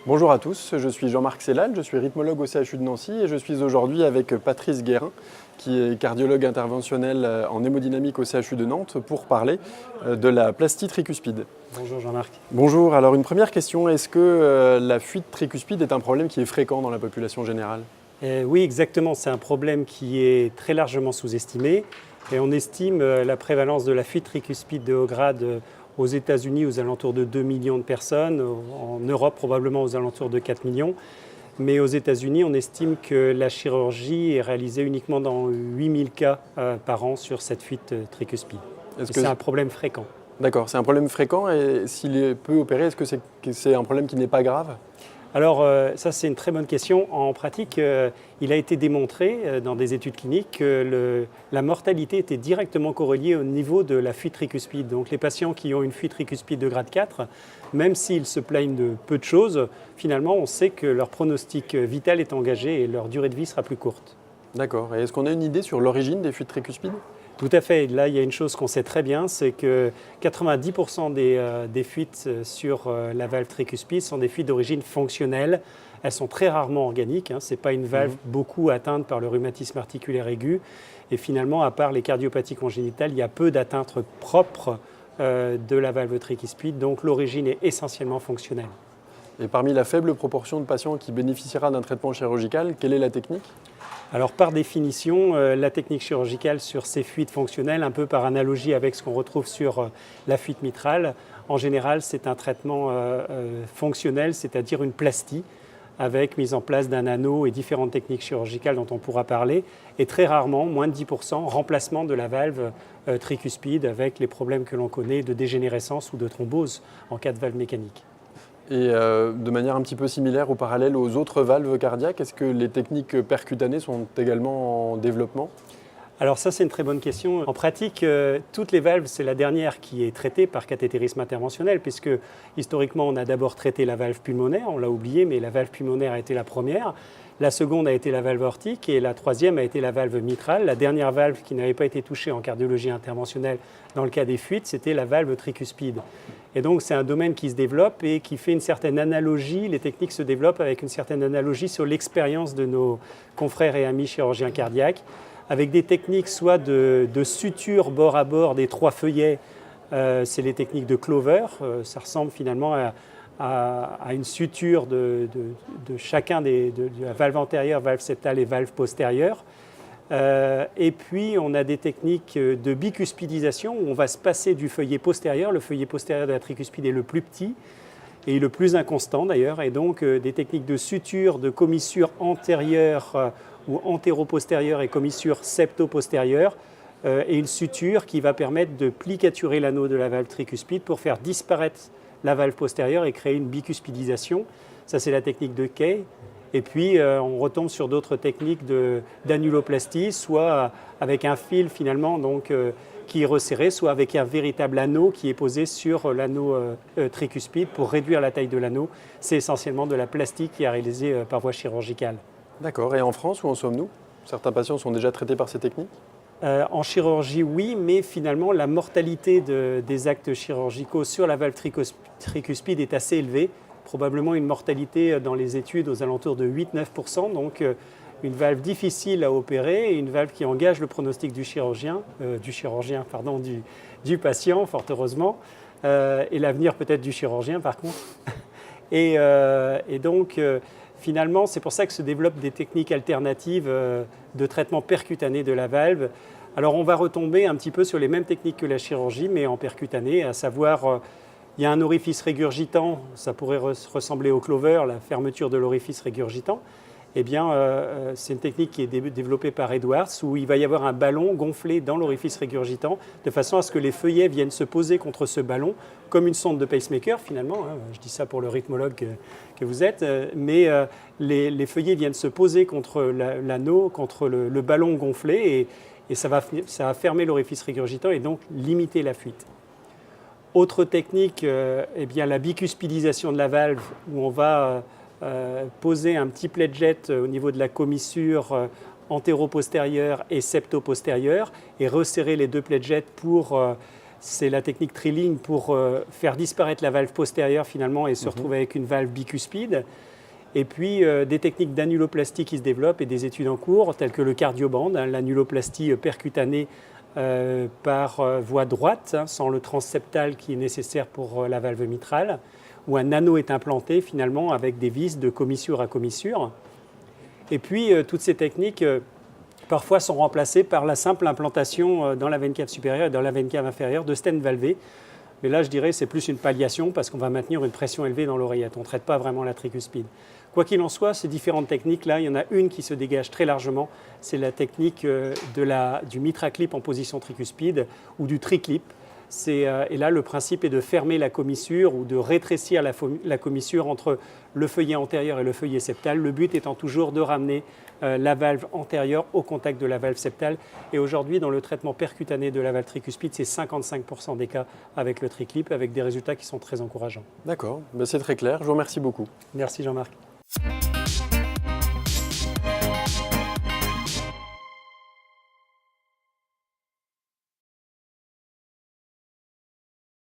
Bonjour à tous, je suis Jean-Marc Sellal, je suis rythmologue au CHU de Nancy et je suis aujourd'hui avec Patrice Guérin, qui est cardiologue interventionnel en hémodynamique au CHU de Nantes pour parler de la plastie tricuspide. Bonjour Jean-Marc. Bonjour, alors une première question, est-ce que la fuite tricuspide est un problème qui est fréquent dans la population générale? Oui, exactement, c'est un problème qui est très largement sous-estimé et on estime la prévalence de la fuite tricuspide de haut grade aux États-Unis aux alentours de 2 millions de personnes, en Europe probablement aux alentours de 4 millions. Mais aux États-Unis, on estime que la chirurgie est réalisée uniquement dans 8000 cas par an sur cette fuite tricuspide. C'est un problème fréquent. D'accord, c'est un problème fréquent et s'il est peu opéré, est-ce que c'est un problème qui n'est pas grave? Alors ça c'est une très bonne question. En pratique, il a été démontré dans des études cliniques que la mortalité était directement corrélée au niveau de la fuite tricuspide. Donc les patients qui ont une fuite tricuspide de grade 4, même s'ils se plaignent de peu de choses, finalement on sait que leur pronostic vital est engagé et leur durée de vie sera plus courte. D'accord, et est-ce qu'on a une idée sur l'origine des fuites tricuspides? Tout à fait. Là, il y a une chose qu'on sait très bien, c'est que 90% des fuites sur la valve tricuspide sont des fuites d'origine fonctionnelle. Elles sont très rarement organiques. Ce n'est pas une valve beaucoup atteinte par le rhumatisme articulaire aigu. Et finalement, à part les cardiopathies congénitales, il y a peu d'atteintes propres de la valve tricuspide. Donc l'origine est essentiellement fonctionnelle. Et parmi la faible proportion de patients qui bénéficiera d'un traitement chirurgical, quelle est la technique? Alors par définition, la technique chirurgicale sur ces fuites fonctionnelles, un peu par analogie avec ce qu'on retrouve sur la fuite mitrale, en général c'est un traitement fonctionnel, c'est-à-dire une plastie avec mise en place d'un anneau et différentes techniques chirurgicales dont on pourra parler, et très rarement, moins de 10%, remplacement de la valve tricuspide avec les problèmes que l'on connaît de dégénérescence ou de thrombose en cas de valve mécanique. Et de manière un petit peu similaire ou parallèle aux autres valves cardiaques, est-ce que les techniques percutanées sont également en développement? Alors ça, c'est une très bonne question. En pratique, toutes les valves, c'est la dernière qui est traitée par cathétérisme interventionnel, puisque historiquement, on a d'abord traité la valve pulmonaire, on l'a oublié, mais la valve pulmonaire a été la première. La seconde a été la valve aortique et la troisième a été la valve mitrale. La dernière valve qui n'avait pas été touchée en cardiologie interventionnelle dans le cas des fuites, c'était la valve tricuspide. Et donc c'est un domaine qui se développe et qui fait une certaine analogie, les techniques se développent avec une certaine analogie sur l'expérience de nos confrères et amis chirurgiens cardiaques, avec des techniques soit de suture bord à bord des trois feuillets, c'est les techniques de Clover, ça ressemble finalement à une suture de chacun de la valve antérieure, valve septale et valve postérieure. Et puis on a des techniques de bicuspidisation où on va se passer du feuillet postérieur. Le feuillet postérieur de la tricuspide est le plus petit et le plus inconstant d'ailleurs, et donc des techniques de suture, de commissure antérieure ou antéro-postérieure et commissure septo-postérieure, et une suture qui va permettre de plicaturer l'anneau de la valve tricuspide pour faire disparaître la valve postérieure et créer une bicuspidisation. Ça, c'est la technique de Kay. Et puis, on retombe sur d'autres techniques d'annuloplastie, soit avec un fil finalement donc, qui est resserré, soit avec un véritable anneau qui est posé sur l'anneau tricuspide pour réduire la taille de l'anneau. C'est essentiellement de la plastie qui est réalisée par voie chirurgicale. D'accord, et en France, où en sommes-nous? Certains patients sont déjà traités par ces techniques? En chirurgie, oui, mais finalement, la mortalité des actes chirurgicaux sur la valve tricuspide est assez élevée. Probablement une mortalité dans les études aux alentours de 8-9%, donc une valve difficile à opérer et une valve qui engage le pronostic du patient, fort heureusement, et l'avenir peut-être du chirurgien par contre. Et donc, finalement, c'est pour ça que se développent des techniques alternatives de traitement percutané de la valve. Alors, on va retomber un petit peu sur les mêmes techniques que la chirurgie, mais en percutané, à savoir, il y a un orifice régurgitant, ça pourrait ressembler au Clover, la fermeture de l'orifice régurgitant. Eh bien, c'est une technique qui est développée par Edwards, où il va y avoir un ballon gonflé dans l'orifice régurgitant, de façon à ce que les feuillets viennent se poser contre ce ballon, comme une sonde de pacemaker finalement. Je dis ça pour le rythmologue que vous êtes, mais les feuillets viennent se poser contre l'anneau, contre le ballon gonflé, et ça va fermer l'orifice régurgitant et donc limiter la fuite. Autre technique, eh bien, la bicuspidisation de la valve, où on va poser un petit pledget au niveau de la commissure antéro-postérieure et septo-postérieure et resserrer les deux pledgets pour c'est la technique Trilling pour faire disparaître la valve postérieure finalement et se retrouver avec une valve bicuspide. Et puis des techniques d'annuloplastie qui se développent et des études en cours, telles que le cardioband, l'annuloplastie percutanée par voie droite, sans le transseptal qui est nécessaire pour la valve mitrale, où un anneau est implanté finalement avec des vis de commissure à commissure. Et puis toutes ces techniques parfois sont remplacées par la simple implantation dans la veine cave supérieure et dans la veine cave inférieure de stènes valvées. Mais là, je dirais c'est plus une palliation parce qu'on va maintenir une pression élevée dans l'oreillette. On ne traite pas vraiment la tricuspide. Quoi qu'il en soit, ces différentes techniques-là, il y en a une qui se dégage très largement. C'est la technique du mitraclip en position tricuspide ou du triclip. Et là, le principe est de fermer la commissure ou de rétrécir la commissure entre le feuillet antérieur et le feuillet septal. Le but étant toujours de ramener la valve antérieure au contact de la valve septale. Et aujourd'hui, dans le traitement percutané de la valve tricuspide, c'est 55% des cas avec le triclip, avec des résultats qui sont très encourageants. D'accord, c'est très clair. Je vous remercie beaucoup. Merci Jean-Marc.